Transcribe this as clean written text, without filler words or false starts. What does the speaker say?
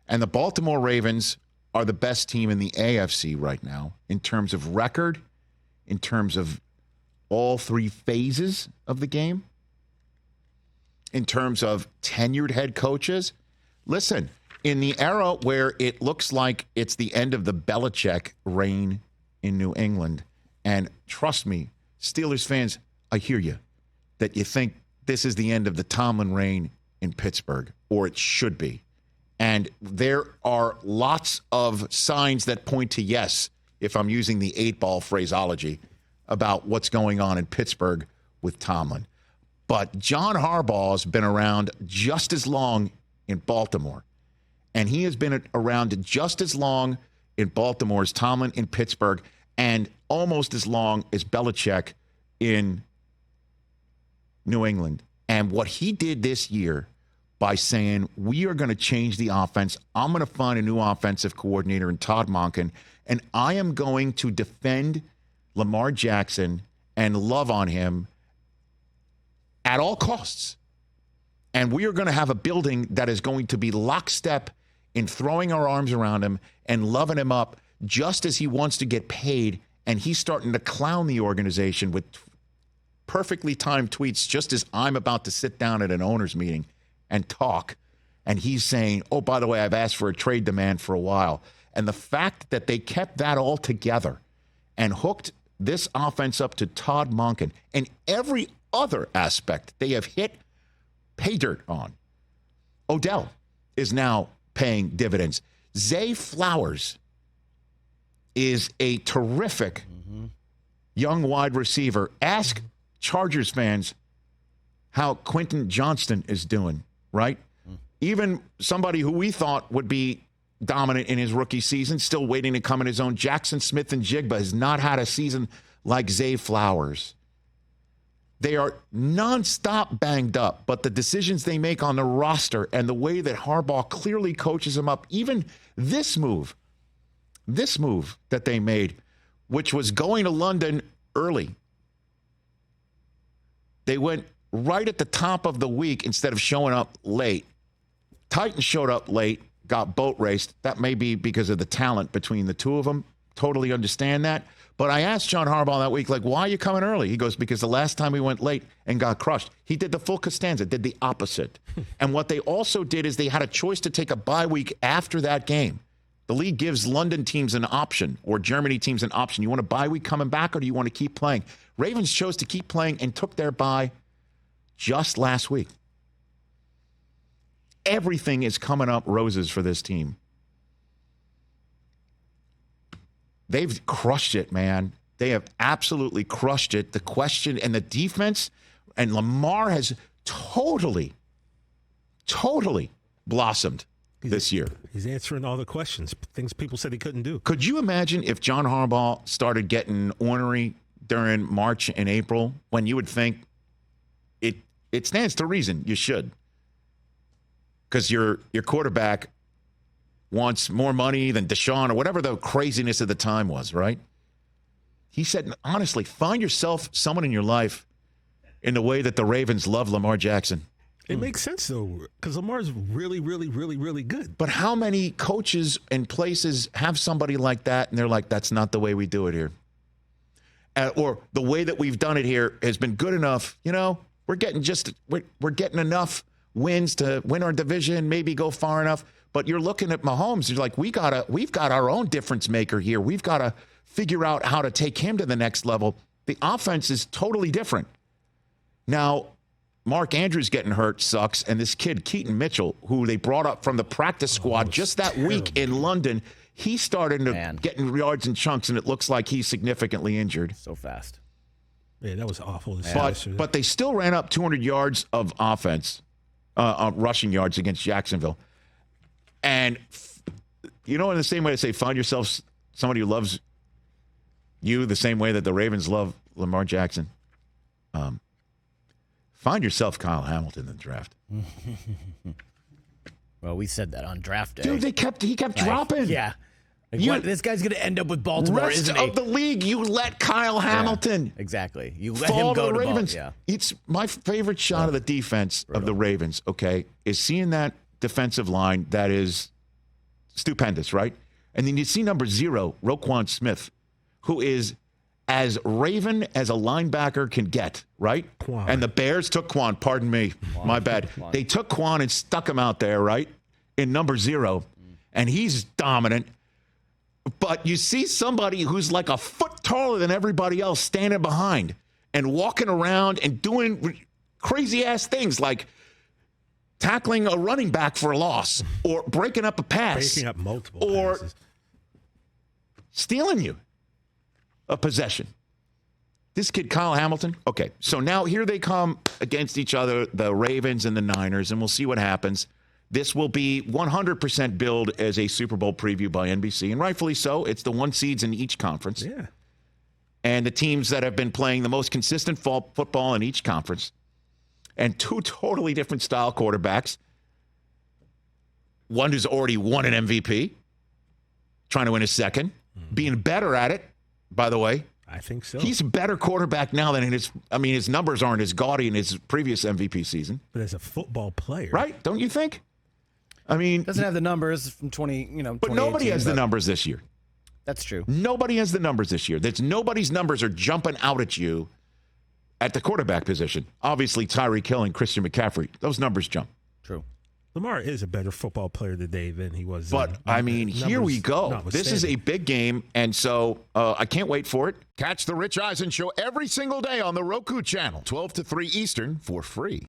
And the Baltimore Ravens are the best team in the AFC right now in terms of record, in terms of all three phases of the game, in terms of tenured head coaches. Listen, in the era where it looks like it's the end of the Belichick reign in New England, and trust me, Steelers fans, I hear you, that you think this is the end of the Tomlin reign in Pittsburgh, or it should be. And there are lots of signs that point to yes, if I'm using the 8-ball phraseology, about what's going on in Pittsburgh with Tomlin. But John Harbaugh has been around just as long in Baltimore. And he has been around just as long in Baltimore as Tomlin in Pittsburgh, and almost as long as Belichick in New England. And what he did this year by saying, we are going to change the offense. I'm going to find a new offensive coordinator in Todd Monken, and I am going to defend Lamar Jackson and love on him at all costs. And we are going to have a building that is going to be lockstep in throwing our arms around him and loving him up just as he wants to get paid. And he's starting to clown the organization with perfectly timed tweets just as I'm about to sit down at an owners meeting and talk. And he's saying, oh, by the way, I've asked for a trade demand for a while. And the fact that they kept that all together and hooked this offense up to Todd Monken and every other aspect they have hit pay dirt on. Odell is now paying dividends. Zay Flowers is a terrific young wide receiver. Ask Chargers fans how Quentin Johnston is doing, right? Even somebody who we thought would be dominant in his rookie season, still waiting to come in his own. Jackson Smith and Jigba has not had a season like Zay Flowers. They are nonstop banged up, but the decisions they make on the roster and the way that Harbaugh clearly coaches them up, even this move that they made, which was going to London early. They went right at the top of the week instead of showing up late. Titans showed up late, got boat raced. That may be because of the talent between the two of them. Totally understand that. But I asked John Harbaugh that week, like, why are you coming early? He goes, because the last time we went late and got crushed. He did the full Costanza, did the opposite. And what they also did is they had a choice to take a bye week after that game. The league gives London teams an option or Germany teams an option. You want a bye week coming back or do you want to keep playing? Ravens chose to keep playing and took their bye just last week. Everything is coming up roses for this team. They've crushed it, man. They have absolutely crushed it. The question and the defense, and Lamar has totally blossomed this year. He's answering all the questions, things people said he couldn't do. Could you imagine if John Harbaugh started getting ornery during March and April when you would think it stands to reason you should? Because your quarterback wants more money than Deshaun or whatever the craziness of the time was, right? He said, honestly, find yourself someone in your life in the way that the Ravens love Lamar Jackson. It makes sense, though, because Lamar's really, really, really, really good. But how many coaches and places have somebody like that, and they're like, that's not the way we do it here? Or the way that we've done it here has been good enough. You know, we're getting enough wins to win our division, maybe go far enough. But you're looking at Mahomes, you're like, we've got our own difference maker here. We've got to figure out how to take him to the next level. The offense is totally different. Now, Mark Andrews getting hurt sucks, and this kid, Keaton Mitchell, who they brought up from the practice squad just that week in London, he started to getting yards and chunks, and it looks like he's significantly injured. So fast. Yeah, that was awful. But they still ran up 200 yards of offense, rushing yards against Jacksonville. And, you know, in the same way to say, find yourself somebody who loves you the same way that the Ravens love Lamar Jackson. Find yourself Kyle Hamilton in the draft. Well, we said that on draft day. Dude, he kept dropping. Yeah. This guy's going to end up with Baltimore, isn't he? Rest of the league, you let Kyle Hamilton. Exactly. You let him go to the Ravens. Yeah. It's my favorite shot of the defense of the Ravens, okay, is seeing that defensive line that is stupendous, right? And then you see number 0, Roquan Smith, who is as raven as a linebacker can get, right? Quan. And the Bears took Quan. Pardon me. My bad. They took Quan and stuck him out there, right? In number 0. And he's dominant. But you see somebody who's like a foot taller than everybody else standing behind and walking around and doing crazy-ass things like tackling a running back for a loss or breaking up a pass. Breaking up multiple or passes. stealing you a possession. This kid, Kyle Hamilton. Okay, so now here they come against each other, the Ravens and the Niners, and we'll see what happens. This will be 100% billed as a Super Bowl preview by NBC, and rightfully so. It's the 1 seeds in each conference. Yeah. And the teams that have been playing the most consistent football in each conference. And 2 totally different style quarterbacks. One who's already won an MVP, trying to win a second, being better at it, by the way. I think so. He's a better quarterback now than his numbers aren't as gaudy in his previous MVP season. But as a football player. Right? Don't you think? I mean, Doesn't have the numbers from 20, but nobody has the numbers this year. That's true. Nobody has the numbers this year. Nobody's numbers are jumping out at you at the quarterback position. Obviously, Tyreek Hill and Christian McCaffrey, those numbers jump. True. Lamar is a better football player today than he was. But, I mean, here we go. This is a big game, and so I can't wait for it. Catch the Rich Eisen Show every single day on the Roku channel, 12 to 3 Eastern, for free.